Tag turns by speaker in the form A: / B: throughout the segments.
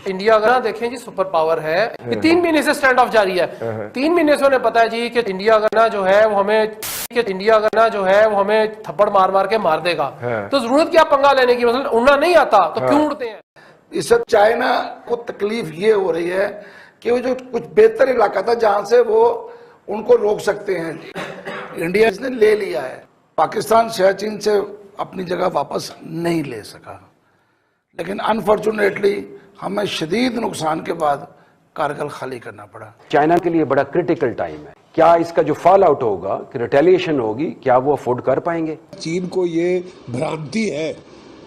A: India अगर देखें जी super power है, ये 3 महीने से स्टैंड ऑफ जारी है। 3 महीने से उन्हें पता है जी कि इंडिया का जो है वो हमें थप्पड़ मार मार के मार देगा। तो जरूरत क्या पंगा लेने की, मतलब उड़ना नहीं आता तो क्यों उड़ते हैं।
B: इस सब चाइना को तकलीफ ये हो रही है कि वो जो कुछ बेहतर इलाका था जहां से वो उनको रोक सकते हैं, इंडिया इसने ले लिया है। पाकिस्तान सियाचिन से अपनी जगह वापस नहीं ले सका, लेकिन अनफॉर्चुनेटली हमें शदीद नुकसान के बाद कारगिल खाली करना पड़ा।
C: चाइना के लिए बड़ा क्रिटिकल टाइम है। क्या इसका जो फॉल आउट होगा, कि रिटेलिएशन होगी, क्या वो अफोर्ड कर पाएंगे?
D: चीन को ये भ्रांति है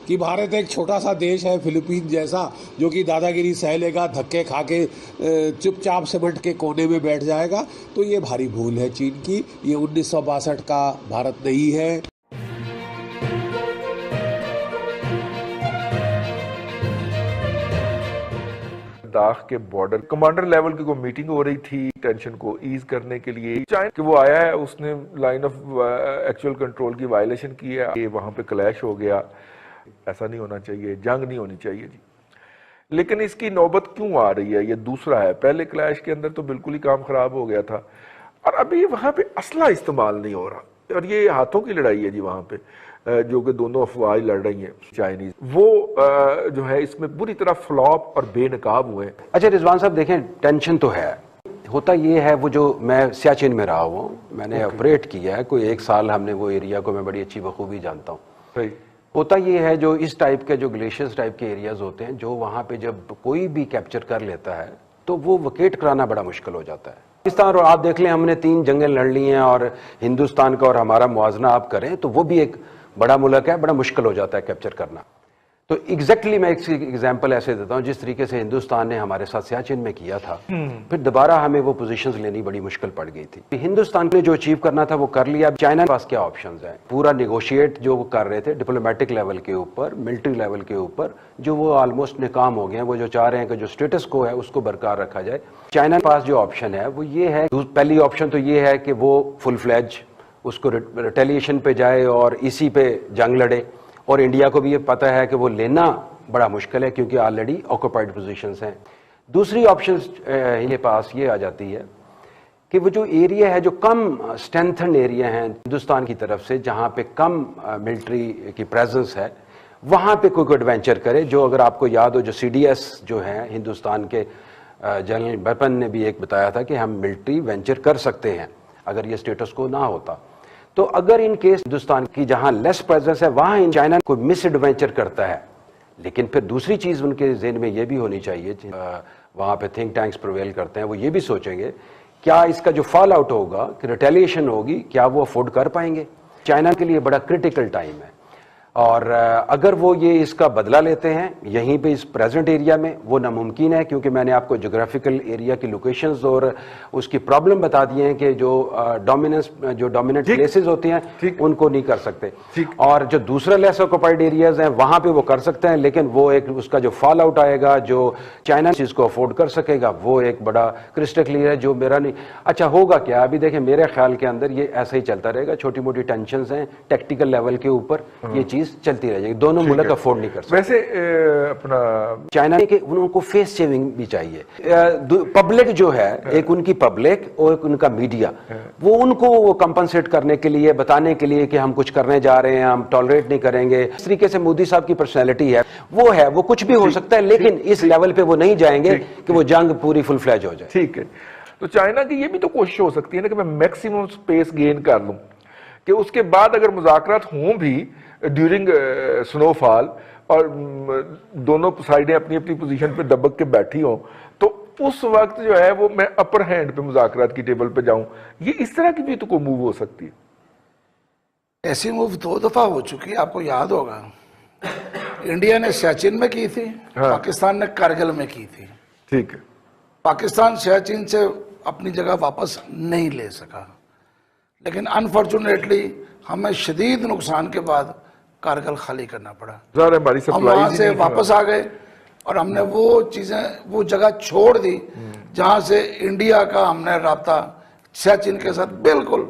D: कि भारत एक छोटा सा देश है फिलीपीन जैसा, जो कि दादागिरी सह लेगा, धक्के खा के चुपचाप सिमट के कोने में बैठ जाएगा। तो ये भारी भूल है चीन की। ये 1962 का भारत नहीं है।
E: लद्दाख के बॉर्डर कमांडर लेवल की कोई मीटिंग हो रही थी टेंशन को ईज करने के लिए। चाइना कि वो आया है, उसने लाइन ऑफ एक्चुअल कंट्रोल की वायलेशन की है, ये वहां पे क्लैश हो गया। ऐसा नहीं होना चाहिए, जंग नहीं होनी चाहिए जी। लेकिन इसकी नौबत क्यों आ रही है, ये दूसरा है। पहले क्लैश के अंदर तो बिल्कुल ही काम खराब हो गया था, और अभी वहां पे असला इस्तेमाल नहीं हो रहा, और ये हाथों की लड़ाई है जी वहां पे, जो कि दोनों अफवाज लड़ रही हैं चाइनीज, वो जो है इसमें बुरी तरह फ्लॉप और बेनकाब हुए।
C: अच्छा रिजवान साहब देखें, टेंशन तो है, होता ये है, वो जो मैं सियाचिन में रहा हूँ, मैंने ऑपरेट किया है, कोई 1 साल हमने वो एरिया को मैं बड़ी अच्छी बखूबी जानता हूँ। होता ये है, जो इस टाइप के जो ग्लेशियर्स टाइप के एरियाज होते हैं, जो वहाँ पे जब कोई भी कैप्चर कर लेता है तो वो वकेट कराना बड़ा मुश्किल हो जाता है। पाकिस्तान, और आप देख लें हमने 3 जंगें लड़ ली हैं, और हिंदुस्तान का और हमारा मुआवजना आप करें तो वो भी एक बड़ा मुल्क है, बड़ा मुश्किल हो जाता है कैप्चर करना। तो एग्जैक्टली मैं एक एग्जांपल ऐसे देता हूं, जिस तरीके से हिंदुस्तान ने हमारे साथ सियाचिन में किया था, फिर दोबारा हमें वो पोजीशंस लेनी बड़ी मुश्किल पड़ गई थी। हिंदुस्तान ने जो अचीव करना था वो कर लिया। चाइना के पास क्या ऑप्शंस हैं, पूरा निगोशिएट जो वो कर रहे थे डिप्लोमेटिक लेवल के ऊपर, मिलिट्री लेवल के ऊपर, जो वो ऑलमोस्ट नाकाम हो गए हैं। वो जो चाह रहे हैं कि जो स्टेटस को है उसको बरकरार रखा जाए। चाइना के पास जो ऑप्शन है वो ये है, पहली ऑप्शन तो ये है कि वो फुल फ्लैज उसको रिटेलिएशन पे जाए और इसी पे जंग लड़े, और इंडिया को भी ये पता है कि वो लेना बड़ा मुश्किल है क्योंकि ऑलरेडी ऑक्यूपाइड पोजीशंस हैं। दूसरी ऑप्शन इनके पास ये आ जाती है कि वो जो एरिया है, जो कम स्ट्रेंथन एरिया है हिंदुस्तान की तरफ से, जहाँ पे कम मिलिट्री की प्रेजेंस है, वहाँ पे कोई एडवेंचर करे। जो अगर आपको याद हो, जो CDS जो है हिंदुस्तान के जनरल बिपिन ने भी एक बताया था कि हम मिलिट्री वेंचर कर सकते हैं अगर ये स्टेटस को ना होता। तो अगर इन केस हिंदुस्तान की जहां लेस प्रेजेंस है वहां चाइना कोई मिस एडवेंचर करता है, लेकिन फिर दूसरी चीज उनके ज़हन में ये भी होनी चाहिए, वहां पे थिंक टैंक्स प्रिवेल करते हैं, वो ये भी सोचेंगे क्या इसका जो फॉल आउट होगा, कि रिटेलिएशन होगी, क्या वो अफोर्ड कर पाएंगे। चाइना के लिए बड़ा क्रिटिकल टाइम है, और अगर वो ये इसका बदला लेते हैं यहीं पे इस प्रेजेंट एरिया में, वो नामुमकिन है, क्योंकि मैंने आपको जोग्राफिकल एरिया की लोकेशंस और उसकी प्रॉब्लम बता दिए हैं कि जो डोमिनेंट प्लेसेस होती हैं उनको नहीं कर सकते, और जो दूसरा लेस ऑक्यूपाइड एरियाज हैं वहां पे वो कर सकते हैं, लेकिन वो एक उसका जो फॉल आउट आएगा, जो चाइना चीज को अफोर्ड कर सकेगा, वो एक बड़ा क्रिस्टल क्लियर है, जो मेरा नहीं। अच्छा होगा क्या, अभी देखें मेरे ख्याल के अंदर ये ऐसा ही चलता रहेगा, छोटी मोटी टेंशन हैं टेक्टिकल लेवल के ऊपर, ये चीज चलती रह जाएगी, दोनों मुल्क अफोर्ड नहीं कर सकते।
E: वैसे अपना
C: चाइना के उनको फेस सेविंग भी चाहिए, पब्लिक जो है, एक उनकी पब्लिक और एक उनका मीडिया, वो उनको कंपनसेट करने के लिए, बताने के लिए कि हम कुछ करने जा रहे हैं, हम टॉलरेट नहीं करेंगे। इस तरीके से मोदी साहब की पर्सनैलिटी है, वो कुछ भी हो सकता है, लेकिन इस लेवल पे वो नहीं जाएंगे कि वो जंग पूरी फुल फ्लैज हो जाए।
E: ठीक है, तो चाइना की ये भी तो कोशिश हो सकती है ना कि मैं मैक्सिमम स्पेस गेन कर लूं, कि उसके बाद अगर मुज़ाकरात हों भी ड्यूरिंग स्नोफॉल और दोनों साइडें अपनी अपनी पोजीशन पे दबक के बैठी हों, तो उस वक्त जो है वो मैं अपर हैंड पे मुज़ाकरात की टेबल पे जाऊं। ये इस तरह की भी तो कोई मूव हो सकती है।
B: ऐसी मूव 2 दफा हो चुकी है, आपको याद होगा। इंडिया ने सियाचिन में की थी, पाकिस्तान ने कारगिल में की थी।
E: ठीक है,
B: पाकिस्तान सियाचिन से अपनी जगह वापस नहीं ले सका, लेकिन अनफॉर्चुनेटली हमें शदीद नुकसान के बाद कारगिल खाली करना पड़ा। हम वहां से वापस आ गए और हमने वो चीजें, वो जगह छोड़ दी जहां से इंडिया का हमने राब्ता सियाचिन के साथ बिल्कुल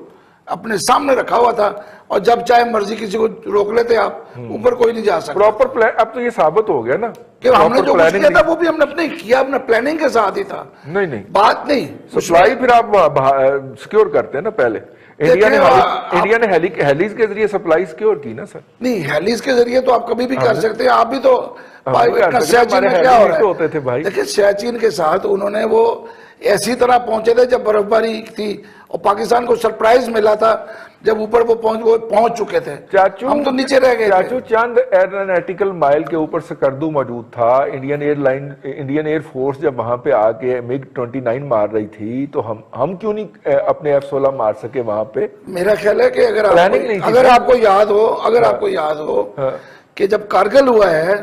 B: अपने सामने रखा हुआ था, और जब चाहे मर्जी किसी को रोक लेते आप, ऊपर कोई नहीं जा सकता।
E: प्रॉपर प्लान, अब तो ये साबित हो गया ना
B: कि हमने जो कुछ
E: planning
B: किया था
E: नहीं।
B: वो भी हमने अपने किया, अपने प्लानिंग के साथ ही था।
E: नहीं
B: बात नहीं
E: सप्लाई फिर आप सिक्योर करते हैं ना पहले। इंडिया ने हेलीज के जरिए सप्लाई सिक्योर की ना सर।
B: नहीं, हेलीज के जरिए तो आप कभी भी कर सकते हैं। आप भी तो
E: हम भी कर सकते हैं,
B: सियाचिन में
E: हमारे
B: क्या हो
E: हेलीज
B: रहा
E: तो होते थे भाई।
B: है, देखिए सियाचिन के साथ उन्होंने वो ऐसी तरह पहुंचे थे जब बर्फबारी थी, और पाकिस्तान को सरप्राइज मिला था जब ऊपर वो पहुंच चुके थे।
E: चाचू,
B: हम तो नीचे रह गए
E: चाचू चंद एरोनॉटिकल माइल के ऊपर सकर्दू मौजूद था। इंडियन एयरफोर्स जब वहां पे आके MiG-29 मार रही थी, तो हम क्यों नहीं अपने F-16 मार सके वहां पे?
B: मेरा ख्याल है कि अगर आपको याद हो कि जब कारगिल हुआ है,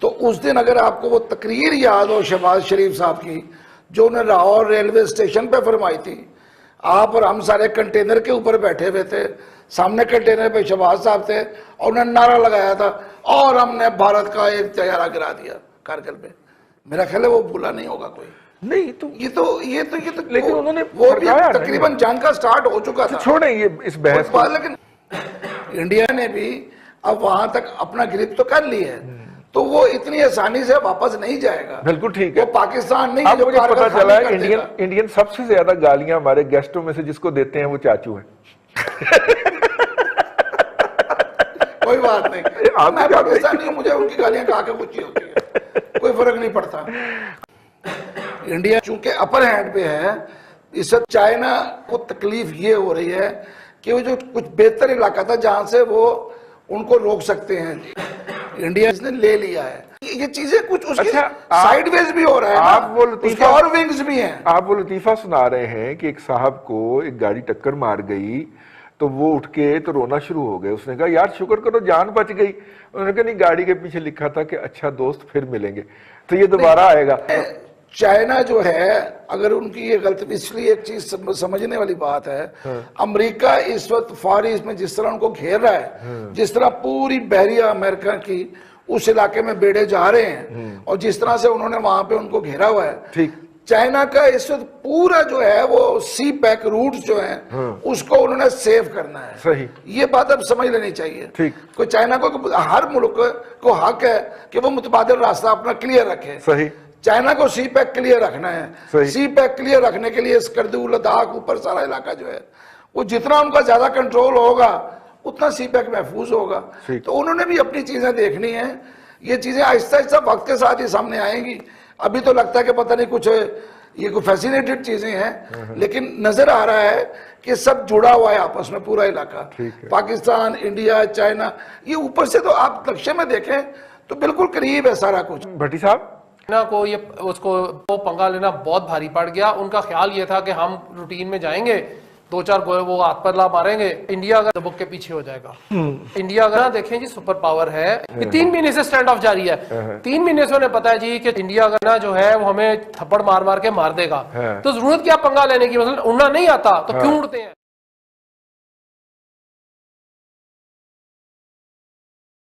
B: तो उस दिन अगर आपको वो तकरीर याद हो शहबाज शरीफ साहब की, जो उन्हें लाहौर रेलवे स्टेशन पे फरमाई थी, आप और हम सारे कंटेनर के ऊपर बैठे हुए थे, सामने कंटेनर पे शहबाज साहब थे, और उन्होंने नारा लगाया था और हमने भारत का एक तैयारा गिरा दिया कारगिल में। मेरा ख्याल है वो भूला नहीं होगा कोई।
E: नहीं तो
B: ये तो
E: लेकिन उन्होंने
B: वो भी तकरीबन जंग का स्टार्ट हो चुका था।
E: छोड़ें ये इस बहस को।
B: लेकिन इंडिया ने भी अब वहां तक अपना ग्रिप तो कर ली है, तो वो इतनी आसानी से वापस नहीं जाएगा।
E: बिल्कुल ठीक है।
B: वो पाकिस्तान नहीं
E: अब
B: जो
E: मुझे पता चला है
B: इंडियन
E: इंडियन सबसे ज्यादा गालियां हमारे गेस्टों में से जिसको देते हैं वो चाचू हैं।
B: कोई बात नहीं, मैं पाकिस्तानी हूं, मुझे उनकी गालियां खा के खुशी होती है, कोई फर्क नहीं पड़ता। इंडिया चूंकि अपर हैंड पे है, इस वक्त चाइना को तकलीफ ये हो रही है कि वो जो कुछ बेहतर इलाका था जहां से वो उनको रोक सकते हैं, इंडिया इसने ले लिया है। ये चीजें कुछ उसकी साइडवेज भी हो रहा है,
E: आप वो लतीफा
B: और विंग्स भी हैं।
E: आप वो लतीफा सुना रहे हैं कि एक साहब को एक गाड़ी टक्कर मार गई, तो वो उठ के तो रोना शुरू हो गए। उसने कहा यार शुक्र करो जान बच गई। उन्होंने कहा नहीं, गाड़ी के पीछे लिखा था कि अच्छा दोस्त फिर मिलेंगे, तो ये दोबारा आएगा।
B: चाइना जो है, अगर उनकी ये गलती, इसलिए एक चीज समझने वाली बात है, अमेरिका इस वक्त फार ईस्ट में जिस तरह उनको घेर रहा है, जिस तरह पूरी बहरिया अमेरिका की उस इलाके में बेड़े जा रहे हैं, और जिस तरह से उन्होंने वहां पे उनको घेरा हुआ है,
E: ठीक
B: चाइना का इस वक्त पूरा जो है वो सी पैक रूट्स जो हैं उसको उन्होंने सेव करना है।
E: सही,
B: ये बात अब समझ लेनी चाहिए।
E: ठीक,
B: कोई चाइना को, हर मुल्क को हक है कि वो मुतबादिल रास्ता अपना क्लियर रखे।
E: सही,
B: चाइना को सी पैक क्लियर रखना है। सी पैक क्लियर रखने के लिए स्कर्दू, लद्दाख, ऊपर सारा इलाका जो है, वो जितना उनका ज्यादा कंट्रोल होगा उतना सी पैक महफूज होगा। तो उन्होंने भी अपनी चीजें देखनी है। ये चीजें आहिस्ता आहिस्ता वक्त के साथ ही सामने आएंगी। अभी तो लगता है कि पता नहीं कुछ ये कोई फैसिनेटेड चीजें हैं, लेकिन नजर आ रहा है कि सब जुड़ा हुआ है आपस में, पूरा इलाका, पाकिस्तान, इंडिया, चाइना, ये ऊपर से तो आप नक्शे में देखें तो बिल्कुल करीब है सारा कुछ।
E: भट्टी साहब
A: ना को ये उसको वो पंगा लेना बहुत भारी पड़ गया। उनका ख्याल ये था कि हम रूटीन में जाएंगे, दो चार गोले वो हाथ पर ला मारेंगे, इंडिया अगर दबक के पीछे हो जाएगा। इंडिया अगर ना देखें जी सुपर पावर है, ये 3 महीने से स्टैंड ऑफ जारी है। 3 महीने से उन्हें पता है जी कि इंडिया अगर ना जो है वो हमें थप्पड़ मार मार के मार देगा, तो जरूरत क्या पंगा लेने की, मतलब उड़ना नहीं आता तो क्यों उड़ते हैं।